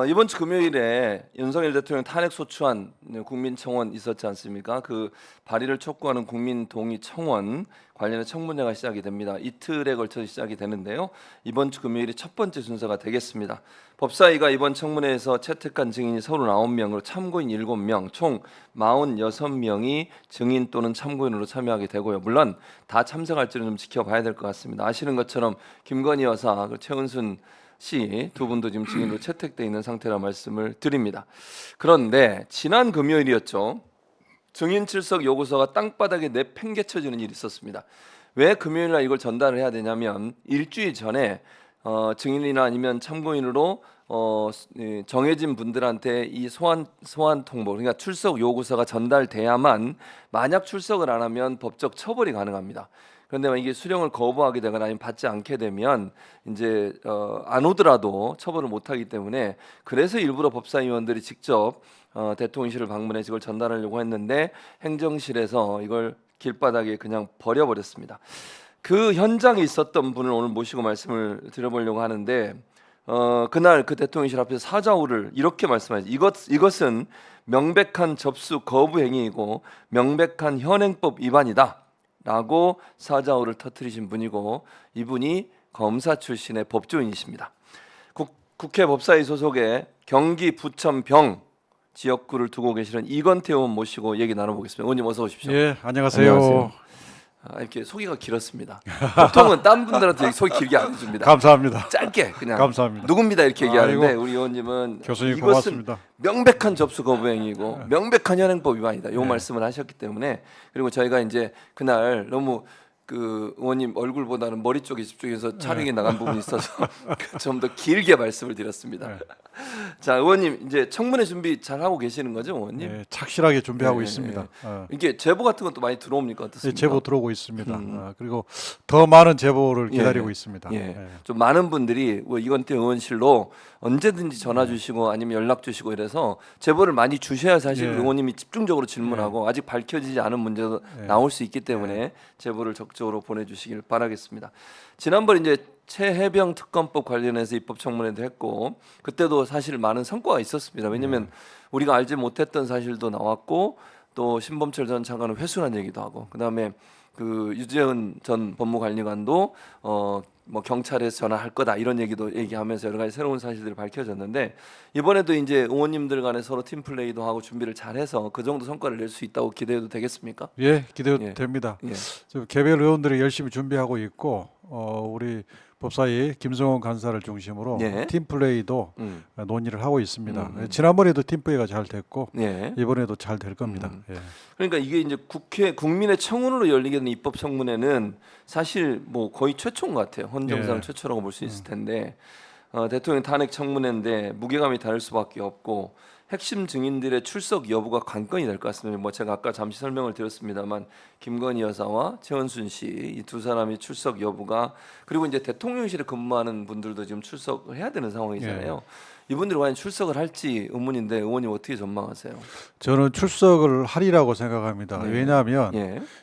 이번 주 금요일에 윤석열 대통령 탄핵 소추안 국민청원 있었지 않습니까? 그 발의를 촉구하는 국민동의 청원 관련해 청문회가 시작이 됩니다. 이틀에 걸쳐 시작이 되는데요. 이번 주 금요일이 첫 번째 순서가 되겠습니다. 법사위가 이번 청문회에서 채택한 증인이 39명으로 참고인 7명, 총 46명이 증인 또는 참고인으로 참여하게 되고요. 물론 다 참석할지는 좀 지켜봐야 될 것 같습니다. 아시는 것처럼 김건희 여사, 최은순 씨 두 분도 지금 증인으로 채택돼 있는 상태라 말씀을 드립니다. 그런데 지난 금요일이었죠. 증인 출석 요구서가 땅바닥에 내팽개쳐지는 일이 있었습니다. 왜 금요일날 이걸 전달을 해야 되냐면 일주일 전에 증인이나 아니면 참고인으로 정해진 분들한테 이 소환 통보, 그러니까 출석 요구서가 전달돼야만 만약 출석을 안 하면 법적 처벌이 가능합니다. 그런데 이게 수령을 거부하게 되거나 아니면 받지 않게 되면 이제 안 오더라도 처벌을 못하기 때문에 그래서 일부러 법사위원들이 직접 대통령실을 방문해서 이걸 전달하려고 했는데 행정실에서 이걸 길바닥에 그냥 버려버렸습니다. 그 현장에 있었던 분을 오늘 모시고 말씀을 드려보려고 하는데 그날 그 대통령실 앞에서 사자후를 이렇게 말씀하셨죠. 이것은 명백한 접수 거부 행위이고 명백한 현행법 위반이다 라고 사자후를 터뜨리신 분이고 이분이 검사 출신의 법조인이십니다. 국회 법사위 소속의 경기 부천 병 지역구를 두고 계시는 이건태 의원 모시고 얘기 나눠보겠습니다. 의원님 어서 오십시오. 예, 안녕하세요. 이렇게 소개가 길었습니다. 보통은 딴 분들한테 소개 길게 안 해줍니다. 감사합니다. 짧게 그냥 감사합니다. 누굽니다 이렇게 얘기하는데 아이고, 우리 의원님은 교수님 이것은 고맙습니다. 명백한 접수 거부 행위고 명백한 현행법 위반이다. 이 말씀을 하셨기 때문에 그리고 저희가 이제 그날 너무 그 의원님 얼굴보다는 머리 쪽에 집중해서 촬영이 나간 부분이 있어서 좀 더 길게 말씀을 드렸습니다. 자, 의원님 이제 청문회 준비 잘 하고 계시는 거죠, 의원님? 예, 착실하게 준비하고 예, 있습니다. 이게 제보 같은 것도 많이 들어옵니까 예, 어떻습니까? 제보 들어오고 있습니다. 그리고 더 많은 제보를 기다리고 있습니다. 좀 많은 분들이 이건태 의원실로 언제든지 전화 주시고 아니면 연락 주시고 이래서 제보를 많이 주셔야 사실 의원님이 집중적으로 질문하고 아직 밝혀지지 않은 문제도 나올 수 있기 때문에 제보를 적극적으로 보내주시길 바라겠습니다. 지난번 이제 최해병 특검법 관련해서 입법청문회도 했고 그때도 사실 많은 성과가 있었습니다. 왜냐하면 우리가 알지 못했던 사실도 나왔고 또 신범철 전 차관은 회수한 얘기도 하고 그다음에 그 유재은 전 법무관리관도 뭐 경찰에서 전화할 거다 이런 얘기도 얘기하면서 여러 가지 새로운 사실들이 밝혀졌는데 이번에도 이제 의원님들 간에 서로 팀 플레이도 하고 준비를 잘해서 그 정도 성과를 낼 수 있다고 기대해도 되겠습니까? 예, 기대됩니다. 개별 의원들이 열심히 준비하고 있고 우리 법사위 김성원 간사를 중심으로 팀 플레이도 논의를 하고 있습니다. 지난번에도 팀 플레이가 잘 됐고 이번에도 잘 될 겁니다. 그러니까 이게 이제 국민의 청원으로 열리게 된 입법 청문회는 사실 뭐 거의 최초인 것 같아요. 헌정사상 최초라고 볼 수 있을 텐데 대통령 탄핵 청문회인데 무게감이 다를 수밖에 없고 핵심 증인들의 출석 여부가 관건이 될 것 같습니다. 뭐 제가 아까 잠시 설명을 드렸습니다만 김건희 여사와 최은순 씨 이 두 사람이 출석 여부가 그리고 이제 대통령실에 근무하는 분들도 지금 출석을 해야 되는 상황이잖아요. 이분들이 과연 출석을 할지 의문인데 의원님 어떻게 전망하세요? 저는 출석을 하리라고 생각합니다. 왜냐하면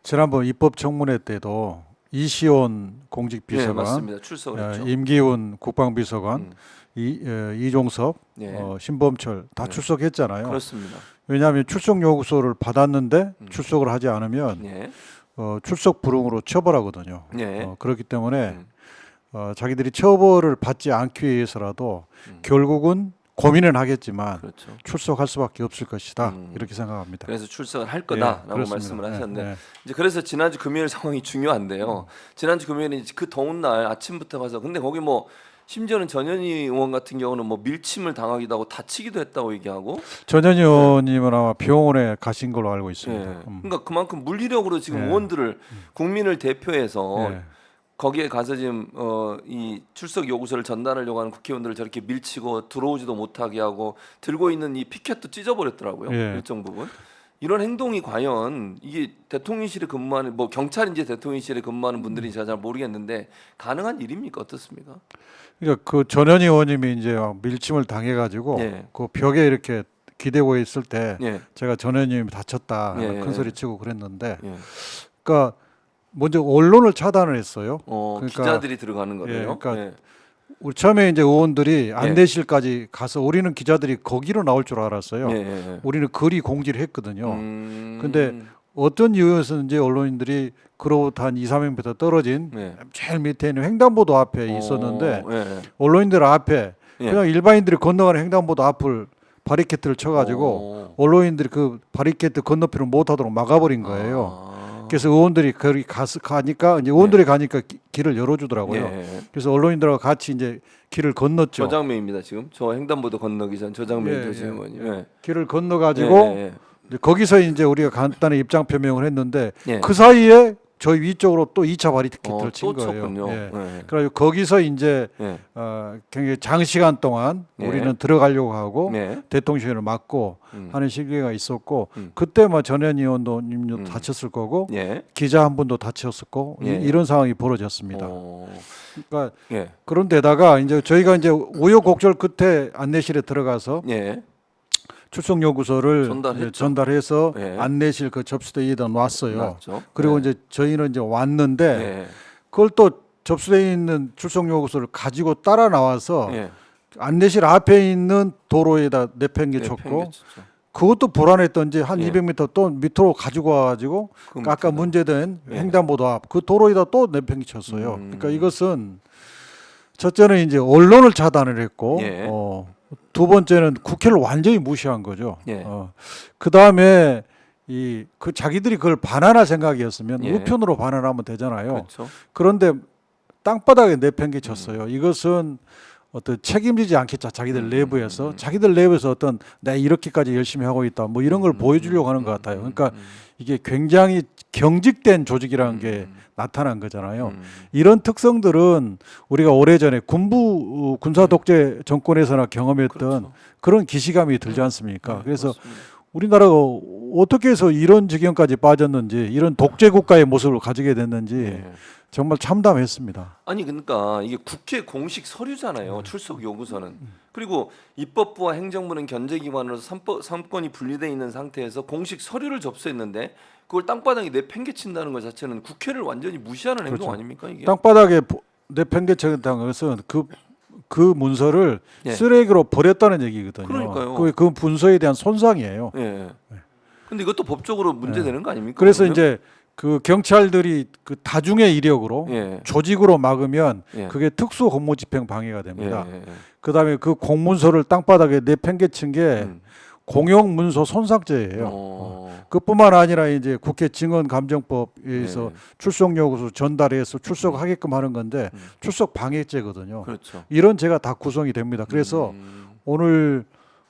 지난번 입법청문회 때도 이시온 공직비서관, 맞습니다. 출석을 했죠. 임기훈 국방비서관, 이종섭, 신범철 다 출석했잖아요. 그렇습니다. 왜냐하면 출석 요구서를 받았는데 출석을 하지 않으면 출석 불응으로 처벌하거든요. 그렇기 때문에 자기들이 처벌을 받지 않기 위해서라도 결국은 고민은 하겠지만 출석할 수밖에 없을 것이다 이렇게 생각합니다. 그래서 출석을 할 거다라고 말씀을 하셨는데 이제 그래서 지난주 금요일 상황이 중요한데요. 지난주 금요일에 그 더운 날 아침부터 가서 근데 거기 뭐 심지어는 전현희 의원 같은 경우는 뭐 밀침을 당하기도 하고 다치기도 했다고 얘기하고 전현희 의원님은 아마 병원에 가신 걸로 알고 있습니다. 그러니까 그만큼 물리력으로 지금 의원들을 국민을 대표해서 거기에 가서 지금 이 출석 요구서를 전달하려고 하는 국회의원들을 저렇게 밀치고 들어오지도 못하게 하고 들고 있는 이 피켓도 찢어버렸더라고요. 일정 부분. 이런 행동이 과연 이게 대통령실에 근무하는 뭐 경찰인지 대통령실에 근무하는 분들이 제가 잘 모르겠는데 가능한 일입니까 어떻습니까? 그러니까 그 전현희 의원님이 이제 밀침을 당해가지고 그 벽에 이렇게 기대고 있을 때 제가 전현희 의원님이 다쳤다 큰 소리 치고 그랬는데, 그러니까 먼저 언론을 차단을 했어요. 그러니까 기자들이 들어가는 거예요. 그러니까 우리 처음에 이제 의원들이 안내실까지 가서 우리는 기자들이 거기로 나올 줄 알았어요. 우리는 거리 공지를 했거든요. 근데 어떤 이유에서인지 언론인들이 그로부터 한 2, 300m 떨어진 제일 밑에 있는 횡단보도 앞에 있었는데 언론인들 앞에 그냥 일반인들이 건너가는 횡단보도 앞을 바리케이트를 쳐가지고 언론인들이 그 바리케이트 건너편을 못하도록 막아버린 거예요. 그래서 의원들이 거기 가니까 이제 의원들이 가니까 길을 열어주더라고요. 그래서 언론인들하고 같이 이제 길을 건넜죠. 저 장면입니다. 지금 저 횡단보도 건너기 전 저 장면이죠. 지금 길을 건너가지고 이제 거기서 이제 우리가 간단히 입장 표명을 했는데 그 사이에 저희 위쪽으로 또 2차 바리케이트를 친 거예요. 그래서 거기서 이제 굉장히 장시간 동안 우리는 들어가려고 하고 대통령실을 막고 하는 시기가 있었고 그때 뭐 전현 의원님도 다쳤을 거고 기자 한 분도 다쳤었고 이런 상황이 벌어졌습니다. 그러니까 그런데다가 이제 저희가 이제 우여곡절 끝에 안내실에 들어가서 출석 요구서를 전달해서 안내실 그 접수대에다 놨어요. 그리고 이제 저희는 이제 왔는데 그걸 또 접수대에 있는 출석 요구서를 가지고 따라 나와서 안내실 앞에 있는 도로에다 내팽개쳤고 그것도 불안했던지 한 200m 또 밑으로 가지고 와가지고 아까 문제된 횡단보도 앞 그 도로에다 또 내팽개쳤어요. 그러니까 이것은 첫째는 이제 언론을 차단을 했고 두 번째는 국회를 완전히 무시한 거죠. 그 다음에 그 자기들이 그걸 반환할 생각이었으면 우편으로 반환하면 되잖아요. 그런데 땅바닥에 내팽개쳤어요. 이것은 어떤 책임지지 않겠죠. 자기들 내부에서 어떤 내가 이렇게까지 열심히 하고 있다. 뭐 이런 걸 보여주려고 하는 것 같아요. 그러니까 이게 굉장히 경직된 조직이라는 게 나타난 거잖아요. 이런 특성들은 우리가 오래전에 군사 독재 정권에서나 경험했던 그런 기시감이 들지 않습니까? 그래서 우리나라가 어떻게 해서 이런 지경까지 빠졌는지 이런 독재 국가의 모습을 가지게 됐는지 정말 참담했습니다. 아니 그러니까 이게 국회 공식 서류잖아요. 출석 요구서는. 그리고 입법부와 행정부는 견제기관으로서 삼권이 분리되어 있는 상태에서 공식 서류를 접수했는데 그걸 땅바닥에 내팽개친다는 것 자체는 국회를 완전히 무시하는 행동 아닙니까 이게? 땅바닥에 내팽개쳤다는 것은 그 문서를 쓰레기로 버렸다는 얘기거든요. 그러니까요. 그 문서에 대한 손상이에요. 근데 이것도 법적으로 문제되는 거 아닙니까? 그래서 그러면? 이제 그 경찰들이 그 다중의 이력으로 조직으로 막으면 그게 특수 공무집행 방해가 됩니다. 그다음에 그 공문서를 땅바닥에 내팽개친 게 공용 문서 손상죄예요. 그뿐만 아니라 이제 국회 증언감정법에서 출석 요구서 전달해서 출석하게끔 하는 건데 출석 방해죄거든요. 이런 죄가 다 구성이 됩니다. 그래서 오늘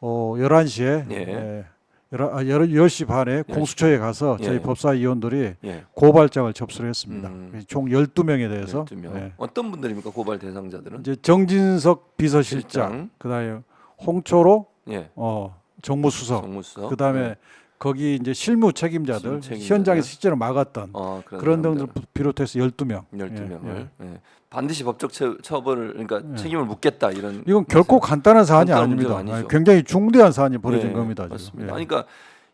11시에 10시 반에 공수처에 가서 저희 법사위원들이 고발장을 접수를 했습니다. 총 12명에 대해서. 12명. 어떤 분들입니까? 고발 대상자들은? 이제 정진석 비서실장, 그다음에 홍초로 정무수석. 그다음에 거기 이제 실무 책임자들, 현장에서 실제로 막았던 그런 등들 비롯해서 12명. 12명을 반드시 법적 처벌을 그러니까 책임을 묻겠다 이런. 이건 결코 간단한 사안이 아닙니다. 굉장히 중대한 사안이 벌어진 겁니다. 맞습니다. 그러니까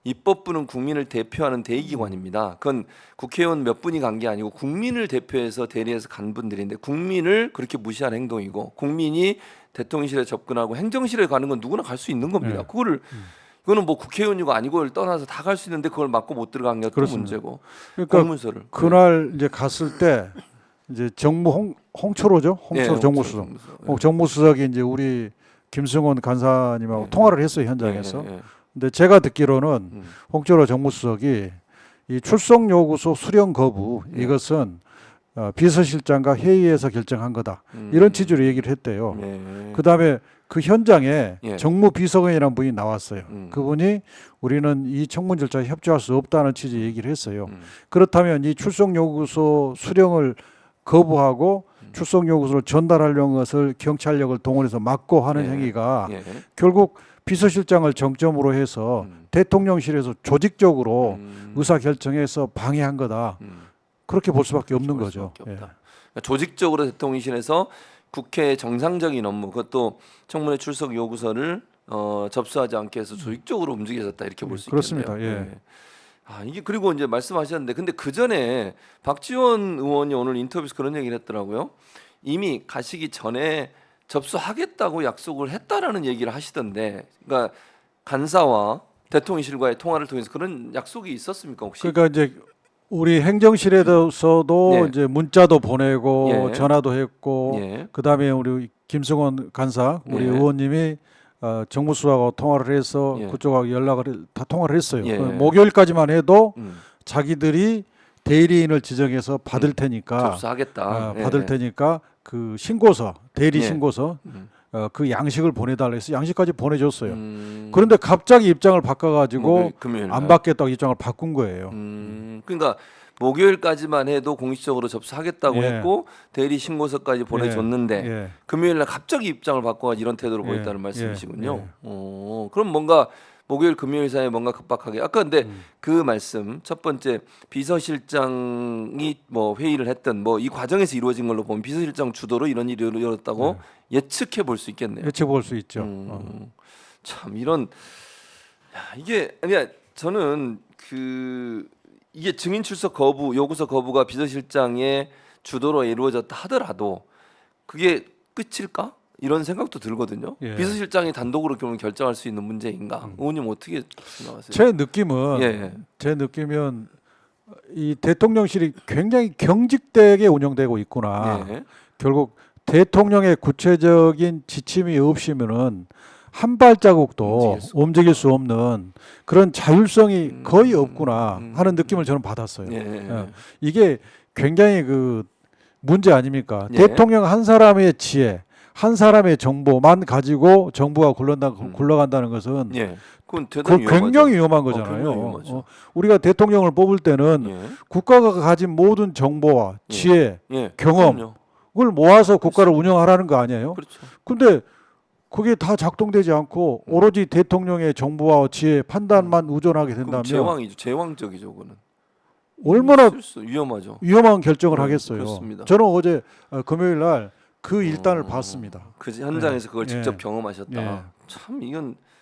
입법부는 국민을 대표하는 대의기관입니다. 그건 국회의원 몇 분이 간 게 아니고 국민을 대표해서 대리해서 간 분들인데 국민을 그렇게 무시한 행동이고 국민이 대통령실에 접근하고 행정실에 가는 건 누구나 갈 수 있는 겁니다. 그거는 뭐 국회의원이고 아니고를 떠나서 다 갈 수 있는데 그걸 막고 못 들어간 게 또 문제고. 그러니까 공문서를 그날 이제 갔을 때 이제 정무 홍초로죠. 홍초로 정무수석. 정무수석이 이제 우리 김승원 간사님하고 통화를 했어요 현장에서. 근데 제가 듣기로는 홍초로 정무수석이 이 출석 요구서 수령 거부 이것은 비서실장과 회의에서 결정한 거다. 이런 취지로 얘기를 했대요. 그다음에 그 현장에 정무비서관이라는 분이 나왔어요. 그분이 우리는 이 청문 절차에 협조할 수 없다는 취지의 얘기를 했어요. 그렇다면 이 출석 요구서 수령을 거부하고 출석 요구서를 전달하려는 것을 경찰력을 동원해서 막고 하는 행위가 결국 비서실장을 정점으로 해서 대통령실에서 조직적으로 의사결정해서 방해한 거다. 그렇게 볼 수밖에 없는 거죠. 그러니까 조직적으로 대통령실에서 국회의 정상적인 업무, 그것도 청문회 출석 요구서를 접수하지 않게 해서 조직적으로 움직여졌다 이렇게 볼 수 있겠네요. 그렇습니다. 이게 그리고 이제 말씀하셨는데, 근데 그 전에 박지원 의원이 오늘 인터뷰에서 그런 얘기를 했더라고요. 이미 가시기 전에 접수하겠다고 약속을 했다라는 얘기를 하시던데, 그러니까 간사와 대통령실과의 통화를 통해서 그런 약속이 있었습니까 혹시? 그러니까 이제 우리 행정실에서도 예. 이제 문자도 보내고 예. 전화도 했고 예. 그다음에 우리 김승원 간사 우리 예. 의원님이 정무수석하고 통화를 해서 예. 그쪽하고 연락을 다 통화를 했어요. 예. 목요일까지만 해도 음. 자기들이 대리인을 지정해서 받을 테니까 접수하겠다. 받을 테니까 그 신고서 대리 예. 신고서 음. 그 양식을 보내달라 해서 양식까지 보내줬어요. 음. 그런데 갑자기 입장을 바꿔가지고 금요일 안 날. 받겠다고 입장을 바꾼 거예요. 그러니까 목요일까지만 해도 공식적으로 접수하겠다고 예. 했고 대리 신고서까지 보내줬는데 예. 금요일 날 갑자기 입장을 바꿔가지고 이런 태도를 예. 보였다는 말씀이시군요. 예. 그럼 뭔가 목요일 금요일 사이에 뭔가 급박하게 아까 근데 그 말씀 첫 번째 비서실장이 뭐 회의를 했던 뭐 이 과정에서 이루어진 걸로 보면 비서실장 주도로 이런 일이 이루어졌다고 예측해 볼 수 있겠네요. 예측 볼 수 있죠. 참 이런 이게 아니야 저는 이게 증인 출석 거부 요구서 거부가 비서실장의 주도로 이루어졌다 하더라도 그게 끝일까? 이런 생각도 들거든요. 예. 비서실장이 단독으로 그러면 결정할 수 있는 문제인가? 의원님 어떻게 생각하세요? 제 느낌은 이 대통령실이 굉장히 경직되게 운영되고 있구나. 예. 결국 대통령의 구체적인 지침이 없이면은 한 발자국도 움직일 수 없는 그런 자율성이 거의 없구나 하는 느낌을 저는 받았어요. 이게 굉장히 그 문제 아닙니까? 예. 대통령 한 사람의 지혜, 한 사람의 정보만 가지고 정부가 굴러간다는 것은 그건 대단히 굉장히 위험한 거잖아요. 위험하죠. 우리가 대통령을 뽑을 때는 국가가 가진 모든 정보와 지혜, 경험을 모아서 국가를 운영하라는 거 아니에요? 그렇죠. 근데 그게 다 작동되지 않고 오로지 대통령의 정보와 지혜, 판단만 의존하게 된다면 제왕적이죠, 그거는. 얼마나 위험하죠. 위험한 결정을 하겠어요. 그렇습니다. 저는 어제 금요일 날 그 일단을 봤습니다. 그 현장에서 그걸 직접 경험하셨다. 예. 참 이건